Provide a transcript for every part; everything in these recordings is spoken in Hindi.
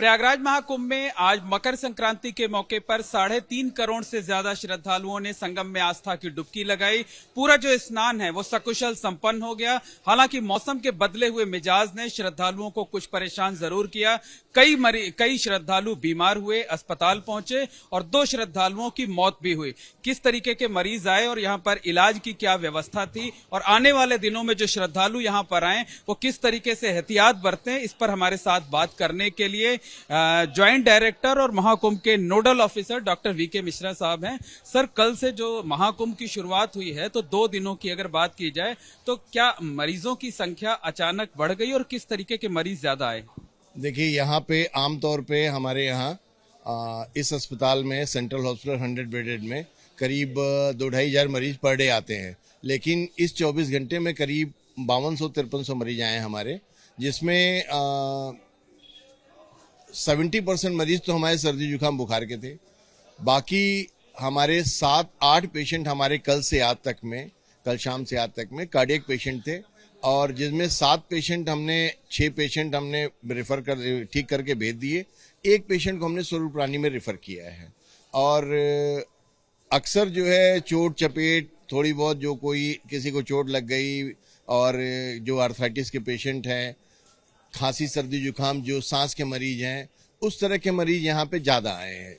प्रयागराज महाकुंभ में आज मकर संक्रांति के मौके पर 3.5 करोड़ से ज्यादा श्रद्धालुओं ने संगम में आस्था की डुबकी लगाई। पूरा जो स्नान है वो सकुशल संपन्न हो गया। हालांकि मौसम के बदले हुए मिजाज ने श्रद्धालुओं को कुछ परेशान जरूर किया। कई श्रद्धालु बीमार हुए, अस्पताल पहुंचे और 2 श्रद्धालुओं की मौत भी हुई। किस तरीके के मरीज आए और यहाँ पर इलाज की क्या व्यवस्था थी और आने वाले दिनों में जो श्रद्धालु यहाँ पर आए वो किस तरीके से एहतियात बरतें, इस पर हमारे साथ बात करने के लिए ज्वाइंट डायरेक्टर और महाकुंभ के nodal officer doctor V K Mishra साहब हैं। सर, कल से जो महाकुंभ की शुरुआत हुई है तो 2 दिनों की अगर बात की जाए तो क्या मरीजों की संख्या अचानक बढ़ गई और किस तरीके के मरीज ज्यादा आए? देखिए, यहाँ पे आमतौर पे हमारे यहाँ इस अस्पताल में सेंट्रल हॉस्पिटल 100 बेडेड में करीब 2-2.5 हजार मरीज पर डे आते हैं। लेकिन इस 24 घंटे में करीब 5200-5300 मरीज आए हमारे, जिसमें 70% मरीज तो हमारे सर्दी जुकाम बुखार के थे। बाकी हमारे 7-8 पेशेंट हमारे कल शाम से आज तक में कार्डियक पेशेंट थे, और जिसमें 6 पेशेंट हमने ठीक करके भेज दिए। 1 पेशेंट को हमने स्वरूप रानी में रेफर किया है। और अक्सर जो है चोट चपेट थोड़ी बहुत, जो कोई किसी को चोट लग गई, और जो आर्थराइटिस के पेशेंट हैं, खांसी सर्दी जुकाम, जो सांस के मरीज हैं, उस तरह के मरीज यहाँ पे ज्यादा आए हैं।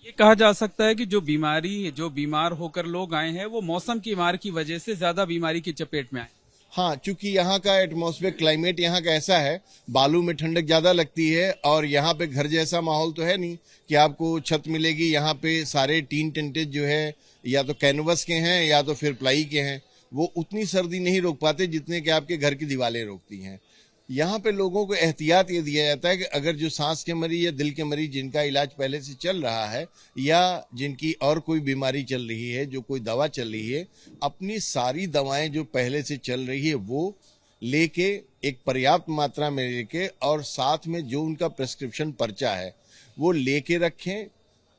ये कहा जा सकता है कि जो बीमार होकर लोग आए हैं वो मौसम की मार की वजह से ज्यादा बीमारी की चपेट में आए। हाँ, चूंकि यहाँ का एटमॉस्फेयर क्लाइमेट यहाँ का ऐसा है, बालू में ठंडक ज्यादा लगती है, और यहाँ पे घर जैसा माहौल तो है नहीं कि आपको छत मिलेगी। यहाँ पे सारे टीन टेंटेज जो है या तो कैनवस के हैं या तो फिर प्लाई के हैं, वो उतनी सर्दी नहीं रोक पाते जितने कि आपके घर की दीवारें रोकती हैं। यहाँ पे लोगों को एहतियात ये दिया जाता है कि अगर जो सांस के मरीज या दिल के मरीज जिनका इलाज पहले से चल रहा है, या जिनकी और कोई बीमारी चल रही है, जो कोई दवा चल रही है, अपनी सारी दवाएं जो पहले से चल रही है वो लेके, एक पर्याप्त मात्रा में लेके, और साथ में जो उनका प्रिस्क्रिप्शन पर्चा है वो लेके रखें,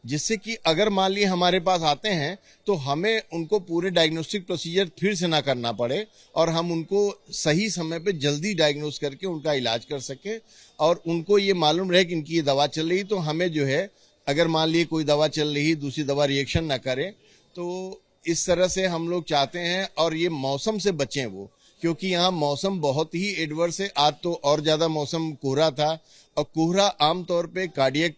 जिससे कि अगर मान लीजिए हमारे पास आते हैं तो हमें उनको पूरे डायग्नोस्टिक प्रोसीजर फिर से ना करना पड़े, और हम उनको सही समय पे जल्दी डायग्नोस करके उनका इलाज कर सकें, और उनको ये मालूम रहे कि इनकी ये दवा चल रही। तो हमें जो है, अगर मान लीजिए कोई दवा चल रही, दूसरी दवा रिएक्शन ना करे, तो इस तरह से हम लोग चाहते हैं। और ये मौसम से बचें वो, क्योंकि यहाँ मौसम बहुत ही एडवर्स है। आज तो और ज्यादा मौसम कोहरा था, और कोहरा आमतौर पे कार्डियक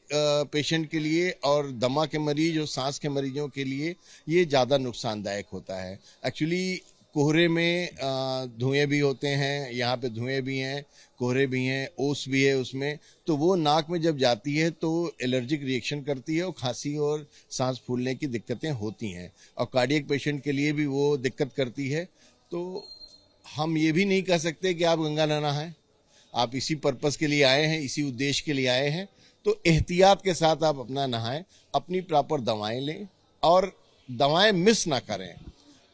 पेशेंट के लिए और दमा के मरीज और सांस के मरीजों के लिए ये ज्यादा नुकसानदायक होता है। एक्चुअली कोहरे में धुएं भी होते हैं, यहाँ पे धुएं भी हैं, कोहरे भी हैं, ओस भी है उसमें, तो वो नाक में जब जाती है तो एलर्जिक रिएक्शन करती है, और खांसी और सांस फूलने की दिक्कतें होती हैं, और कार्डियक पेशेंट के लिए भी वो दिक्कत करती है। तो हम ये भी नहीं कह सकते कि आप गंगा न नहाएं। आप इसी पर्पस के लिए आए हैं, इसी उद्देश्य के लिए आए हैं, तो एहतियात के साथ आप अपना नहाएं, अपनी प्रॉपर दवाएं लें, और दवाएं मिस ना करें।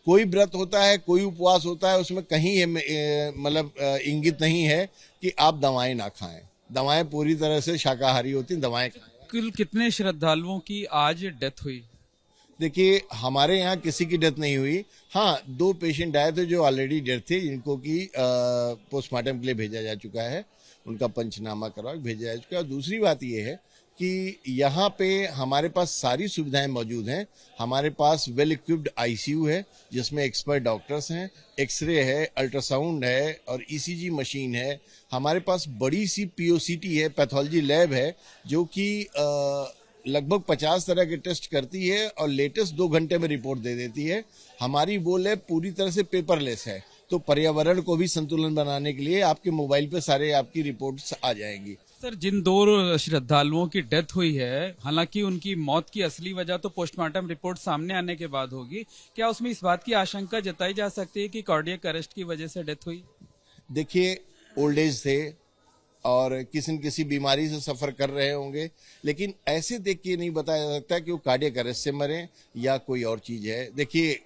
कोई व्रत होता है, कोई उपवास होता है, उसमें कहीं मतलब इंगित नहीं है कि आप दवाएं ना खाएं। दवाएं पूरी तरह से शाकाहारी होती हैं, दवाएं खाएं। कुल कितने श्रद्धालुओं की आज डेथ हुई? देखिए, हमारे यहाँ किसी की डेथ नहीं हुई। हाँ, 2 पेशेंट आए थे जो ऑलरेडी डेथ थे, जिनको कि पोस्टमार्टम के लिए भेजा जा चुका है, उनका पंचनामा करवा भेजा जा चुका है। दूसरी बात यह है कि यहाँ पे हमारे पास सारी सुविधाएं मौजूद हैं। हमारे पास वेल इक्विप्ड आईसीयू है, जिसमें एक्सपर्ट डॉक्टर्स हैं, एक्सरे है, अल्ट्रासाउंड है, और ईसीजी मशीन है। हमारे पास बड़ी सी पीओसीटी है, पैथोलॉजी लैब है, जो कि लगभग 50 तरह के टेस्ट करती है और लेटेस्ट 2 घंटे में रिपोर्ट दे देती है। हमारी वो लैब पूरी तरह से पेपरलेस है, तो पर्यावरण को भी संतुलन बनाने के लिए आपके मोबाइल पे सारे आपकी रिपोर्ट्स आ जाएंगी। सर, जिन 2 श्रद्धालुओं की डेथ हुई है, हालांकि उनकी मौत की असली वजह तो पोस्टमार्टम रिपोर्ट सामने आने के बाद होगी, क्या उसमें इस बात की आशंका जताई जा सकती है कि कार्डियक अरेस्ट की वजह से डेथ हुई? देखिए, ओल्ड एज थे और किसी न किसी बीमारी से सफर कर रहे होंगे, लेकिन ऐसे देख के नहीं बताया जा सकता कि वो कार्डियक अरेस्ट से मरे या कोई और चीज है। देखिए,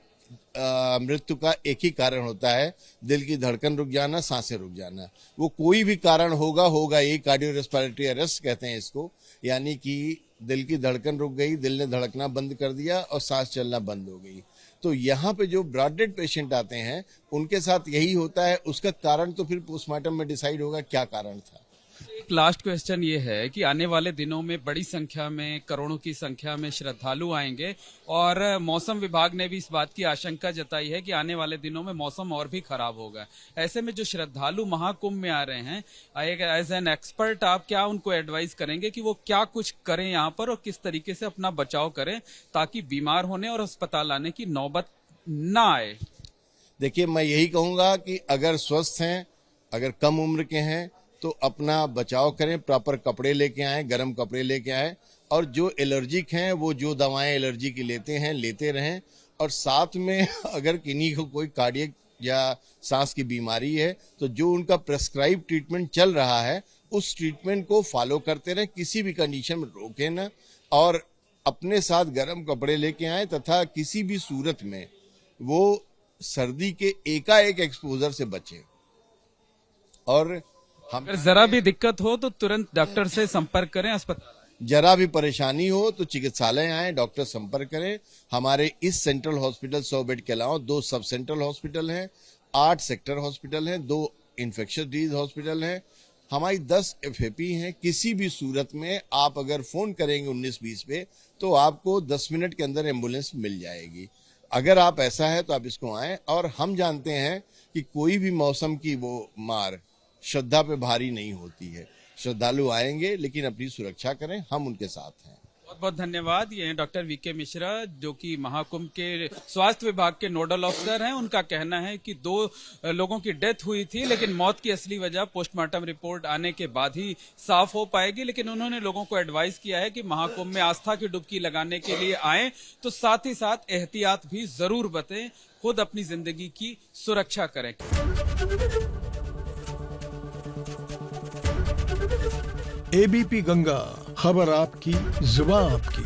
मृत्यु का एक ही कारण होता है, दिल की धड़कन रुक जाना, सांसें रुक जाना। वो कोई भी कारण होगा, ये कार्डियो रेस्पिरेटरी अरेस्ट कहते हैं इसको, यानी कि दिल की धड़कन रुक गई, दिल ने धड़कना बंद कर दिया और सांस चलना बंद हो गई। तो यहाँ पे जो ब्रॉड डेड पेशेंट आते हैं उनके साथ यही होता है। उसका कारण तो फिर पोस्टमार्टम में डिसाइड होगा क्या कारण था। एक एक लास्ट क्वेश्चन ये है कि आने वाले दिनों में बड़ी संख्या में, करोड़ों की संख्या में श्रद्धालु आएंगे और मौसम विभाग ने भी इस बात की आशंका जताई है कि आने वाले दिनों में मौसम और भी खराब होगा। ऐसे में जो श्रद्धालु महाकुंभ में आ रहे हैं, एज एन एक्सपर्ट आप क्या उनको एडवाइस करेंगे कि वो क्या कुछ करें यहाँ पर और किस तरीके से अपना बचाव करें ताकि बीमार होने और अस्पताल आने की नौबत ना आए? देखिए, मैं यही कहूंगा कि अगर स्वस्थ हैं, अगर कम उम्र के हैं, तो अपना बचाव करें, प्रॉपर कपड़े लेके आएं, गर्म कपड़े लेके आएं, और जो एलर्जिक हैं वो जो दवाएं एलर्जी की लेते हैं लेते रहें, और साथ में अगर किन्हीं को कोई कार्डियक या सांस की बीमारी है तो जो उनका प्रेस्क्राइब ट्रीटमेंट चल रहा है उस ट्रीटमेंट को फॉलो करते रहें, किसी भी कंडीशन में रोकें ना, और अपने साथ गर्म कपड़े लेके आएं तथा किसी भी सूरत में वो सर्दी के एकाएक एक्सपोजर से बचें। और हम अगर जरा भी दिक्कत हो तो तुरंत डॉक्टर से संपर्क करें, अस्पताल आएं। जरा भी परेशानी हो तो चिकित्सालय आए, डॉक्टर संपर्क करें। हमारे इस सेंट्रल हॉस्पिटल 100 बेड के अलावा 2 सब सेंट्रल हॉस्पिटल हैं, 8 सेक्टर हॉस्पिटल हैं, 2 इन्फेक्शियस डिजीज हॉस्पिटल हैं, हमारी 10 FAP हैं। किसी भी सूरत में आप अगर फोन करेंगे 1920 पे तो आपको 10 मिनट के अंदर एम्बुलेंस मिल जाएगी। अगर आप ऐसा है तो आप इसको आएं, और हम जानते हैं कि कोई भी मौसम की वो मार श्रद्धा पे भारी नहीं होती है। श्रद्धालु आएंगे लेकिन अपनी सुरक्षा करें, हम उनके साथ हैं। बहुत बहुत धन्यवाद। ये हैं डॉक्टर वीके मिश्रा, जो कि महाकुंभ के स्वास्थ्य विभाग के नोडल ऑफिसर हैं। उनका कहना है कि 2 लोगों की डेथ हुई थी, लेकिन मौत की असली वजह पोस्टमार्टम रिपोर्ट आने के बाद ही साफ हो पाएगी। लेकिन उन्होंने लोगों को एडवाइस किया है कि महाकुंभ में आस्था की डुबकी लगाने के लिए आएं तो साथ ही साथ एहतियात भी जरूर बरतें, खुद अपनी जिंदगी की सुरक्षा करें। ABP गंगा, खबर आपकी, जुबान आपकी।